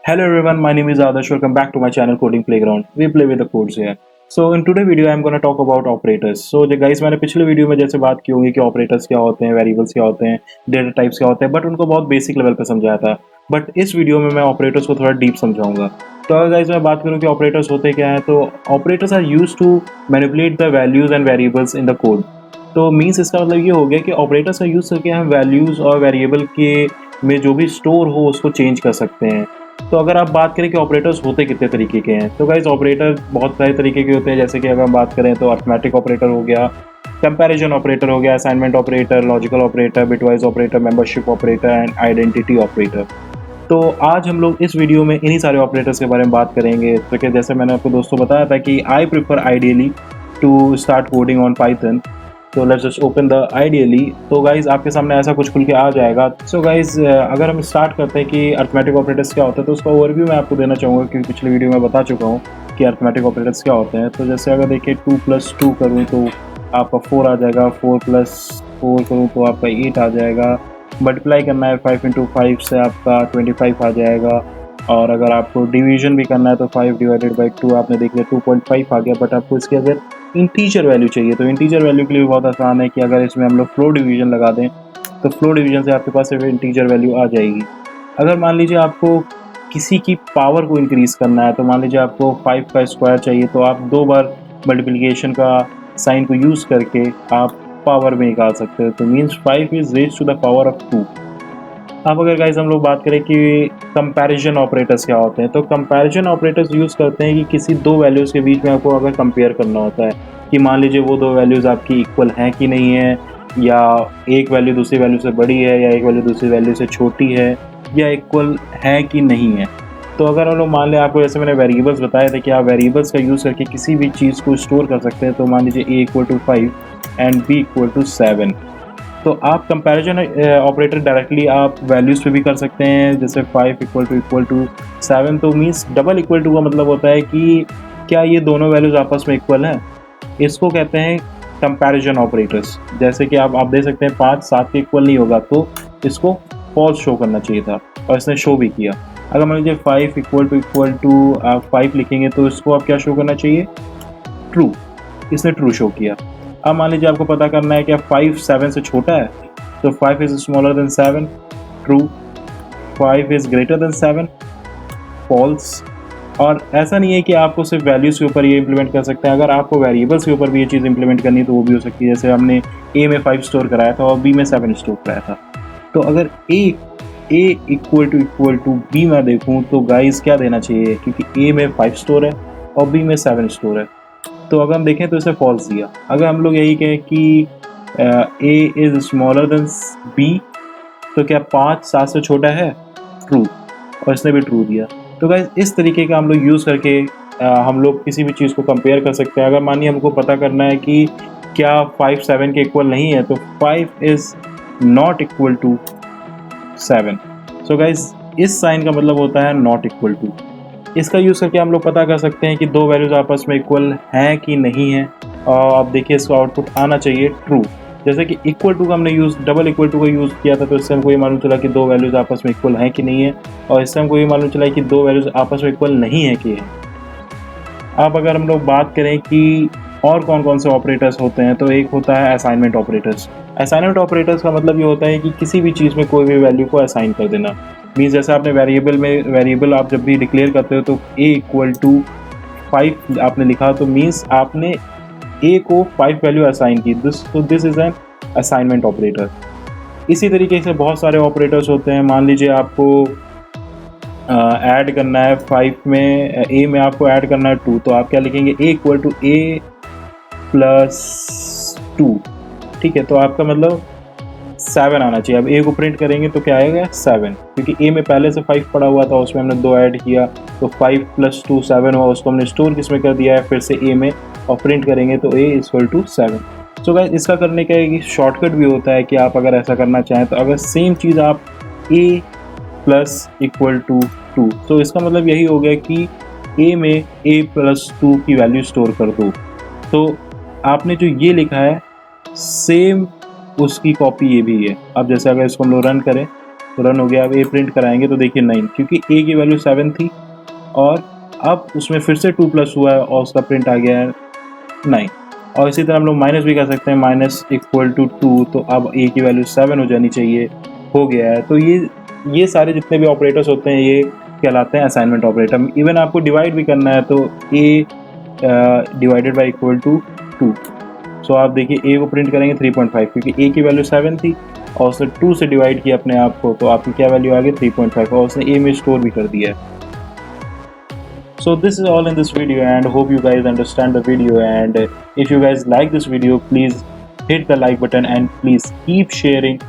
Hello everyone, my name is Adarsh. Welcome back to my channel Coding Playground. We play with the codes here. So in today video I'm gonna talk about operators. So जो guys मैंने पिछले video में जैसे बात की होंगी कि operators क्या होते हैं, वेरिएबल्स क्या होते हैं, डेटा टाइप्स क्या होते हैं, बट उनको बहुत बेसिक लेवल पे समझाया था. बट इस वीडियो में मैं ऑपरेटर्स को थोड़ा डीप समझाऊंगा. तो अगर गाइज मैं बात करूँ कि ऑपरेटर्स होते क्या हैं, तो operators are use to manipulate the values and variables in the code. तो मीन्स इसका मतलब ये हो गया कि ऑपरेटर्स का यूज़ करके हम वैल्यूज़ और वेरिएबल के में जो भी स्टोर हो उसको चेंज कर सकते हैं. तो अगर आप बात करें कि ऑपरेटर्स होते कितने तरीके के हैं, तो गाइज ऑपरेटर बहुत सारे तरीके के होते हैं. जैसे कि अगर हम बात करें तो अर्थमेटिक ऑपरेटर हो गया, कंपैरिजन ऑपरेटर हो गया, assignment operator, logical operator, bitwise operator, membership operator and identity operator. तो आज हम लोग इस वीडियो में इन्हीं सारे ऑपरेटर्स के बारे में बात करेंगे. तो कि जैसे मैंने आपको दोस्तों बताया था कि I prefer ideally to start coding on Python. तो let's just open the IDLE. तो गाइज आपके सामने ऐसा कुछ खुल के आ जाएगा. सो गाइज अगर हम स्टार्ट करते हैं कि अर्थमेटिक ऑपरेटर्स क्या होता है, तो उसका ओवरव्यू मैं आपको देना चाहूँगा क्योंकि पिछले वीडियो में बता चुका हूँ कि अर्थमेटिक ऑपरेटर्स क्या होते हैं. तो जैसे अगर देखिए 2+2 करूँ तो आपका 4 आ जाएगा, 4+4 करूँ तो आपका 8 आ जाएगा. मल्टीप्लाई करना है 5 × 5 से आपका 25 आ जाएगा. और अगर आपको डिवीजन भी करना है तो 5/2 आपने देख लिया 2.5 आ गया. बट आपको इसके अगर इंटीजर वैल्यू चाहिए तो इंटीजर वैल्यू के लिए भी बहुत आसान है कि अगर इसमें हम लोग फ्लो डिवीजन लगा दें तो फ्लो डिवीजन से आपके पास इंटीजर वैल्यू आ जाएगी. अगर मान लीजिए आपको किसी की पावर को इंक्रीज़ करना है, तो मान लीजिए आपको 5 का स्क्वायर चाहिए, तो आप 2 बार मल्टीप्लिकेशन का साइन को यूज़ करके आप पावर में निकाल सकते हो. तो means 5 is raised to the power of 2. अब अगर गाइस हम लोग बात करें कि कंपैरिजन ऑपरेटर्स क्या होते हैं, तो कंपैरिजन ऑपरेटर्स यूज़ करते हैं कि किसी दो वैल्यूज़ के बीच में आपको अगर कंपेयर करना होता है कि मान लीजिए वो दो वैल्यूज़ आपकी इक्वल हैं कि नहीं है, या एक वैल्यू दूसरी वैल्यू से बड़ी है, या एक वैल्यू दूसरी वैल्यू से छोटी है, या इक्वल है कि नहीं है. तो अगर हम लोग मान लें, आपको जैसे मैंने वेरिएबल्स बताए थे कि आप वेरिएबल्स का यूज़ करके किसी भी चीज़ को स्टोर कर सकते हैं. तो मान लीजिए a = 5 एंड b = 7. तो आप कंपैरिजन ऑपरेटर डायरेक्टली आप वैल्यूज़ पे भी कर सकते हैं. जैसे 5 = 7, तो मीन्स डबल इक्वल टू का मतलब होता है कि क्या ये दोनों वैल्यूज़ आपस में इक्वल हैं. इसको कहते हैं कंपैरिजन ऑपरेटर्स. जैसे कि आप देख सकते हैं 5 7 के इक्वल नहीं होगा, तो इसको फॉल्स शो करना चाहिए था और इसने शो भी किया. अगर मान लीजिए 5 = आप 5 लिखेंगे तो इसको आप क्या शो करना चाहिए, ट्रू. इसने ट्रू शो किया. अब मान लीजिए आपको पता करना है कि 5 7 से छोटा है, तो 5 is smaller than 7, true. 5 is greater than 7, false. और ऐसा नहीं है कि आपको सिर्फ वैल्यूज़ के ऊपर ये इंप्लीमेंट कर सकते हैं. अगर आपको वेरिएबल्स के ऊपर भी ये चीज़ इंप्लीमेंट करनी है तो वो भी हो सकती है. जैसे हमने ए में 5 स्टोर कराया था और बी में 7 स्टोर कराया था. तो अगर ए = बी मैं देखूँ तो गाइस क्या देना चाहिए, क्योंकि ए में 5 स्टोर है और बी में 7 स्टोर है. तो अगर हम देखें तो इसे फॉल्स दिया. अगर हम लोग यही कहें कि A is smaller than B, तो क्या 5 7 से छोटा है, ट्रू. और इसने भी ट्रू दिया. तो गाइस इस तरीके का हम लोग यूज़ करके हम लोग किसी भी चीज़ को कंपेयर कर सकते हैं. अगर मानिए हमको पता करना है कि क्या 5 7 के इक्वल नहीं है, तो 5 is not equal to 7. So guys इस साइन का मतलब होता है नॉट इक्वल टू. इसका यूज़ करके हम लोग पता कर सकते हैं कि दो वैल्यूज़ आपस में इक्वल हैं कि नहीं हैं. और आप देखिए इसका आउटपुट आना चाहिए ट्रू. जैसे कि इक्वल टू का हमने डबल इक्वल टू का यूज़ किया था, तो इससे हमको ये मालूम चला कि दो वैल्यूज़ आपस में इक्वल हैं कि नहीं है. और इससे हमको ये मालूम चला कि दो वैल्यूज़ आपस में इक्वल नहीं है कि है. अब अगर हम लोग बात करें कि और कौन कौन से ऑपरेटर्स होते हैं, तो एक होता है असाइनमेंट ऑपरेटर्स. असाइनमेंट ऑपरेटर्स का मतलब ये होता है कि किसी भी चीज़ में कोई भी वैल्यू को असाइन कर देना. मीन्स जैसे आपने वेरिएबल आप जब भी डिक्लेयर करते हो तो a = 5 आपने लिखा, तो मीन्स आपने a को 5 वैल्यू असाइन की. This is an assignment operator. इसी तरीके से बहुत सारे ऑपरेटर्स होते हैं. मान लीजिए आपको ऐड करना है 5 में, a में आपको ऐड करना है 2, तो आप क्या लिखेंगे, a = a+2. ठीक है, तो आपका मतलब 7 आना चाहिए. अब a को प्रिंट करेंगे तो क्या आएगा, 7, क्योंकि a में पहले से 5 पड़ा हुआ था, उसमें हमने 2 ऐड किया, तो 5 + 2 7 हुआ. उसको हमने स्टोर किसमें कर दिया है, फिर से a में, और प्रिंट करेंगे तो a = 7. सो गाइस इसका करने का एक शॉर्टकट भी होता है कि आप अगर ऐसा करना चाहें, तो अगर सेम चीज़ आप a + 2, तो इसका मतलब यही हो गया कि a में a+2 की वैल्यू स्टोर कर दो. तो आपने जो ये लिखा है सेम उसकी कॉपी ये भी है. अब जैसे अगर इसको हम लोग रन करें रन हो गया। अब ए प्रिंट कराएंगे तो देखिए 9, क्योंकि ए की वैल्यू 7 थी और अब उसमें फिर से 2 प्लस हुआ है और उसका प्रिंट आ गया है 9। और इसी तरह हम लोग माइनस भी कर सकते हैं, माइनस इक्वल टू 2, तो अब ए की वैल्यू 7 हो जानी चाहिए, हो गया है। तो ये सारे जितने भी ऑपरेटर्स होते हैं ये कहलाते हैं असाइनमेंट ऑपरेटर। इवन आपको डिवाइड भी करना है तो ए डिवाइडेड बाई इक्वल टू 2। सो आप देखिए ए को प्रिंट करेंगे 3.5, क्योंकि ए की वैल्यू 7 थी और उसने 2 से डिवाइड किया अपने आप को, तो आपकी क्या वैल्यू आ गई 3.5, और उसने ए में स्टोर भी कर दिया है। So this is all in this video, and hope you guys understand the video, and if you guys like this video, please hit the like button and please keep sharing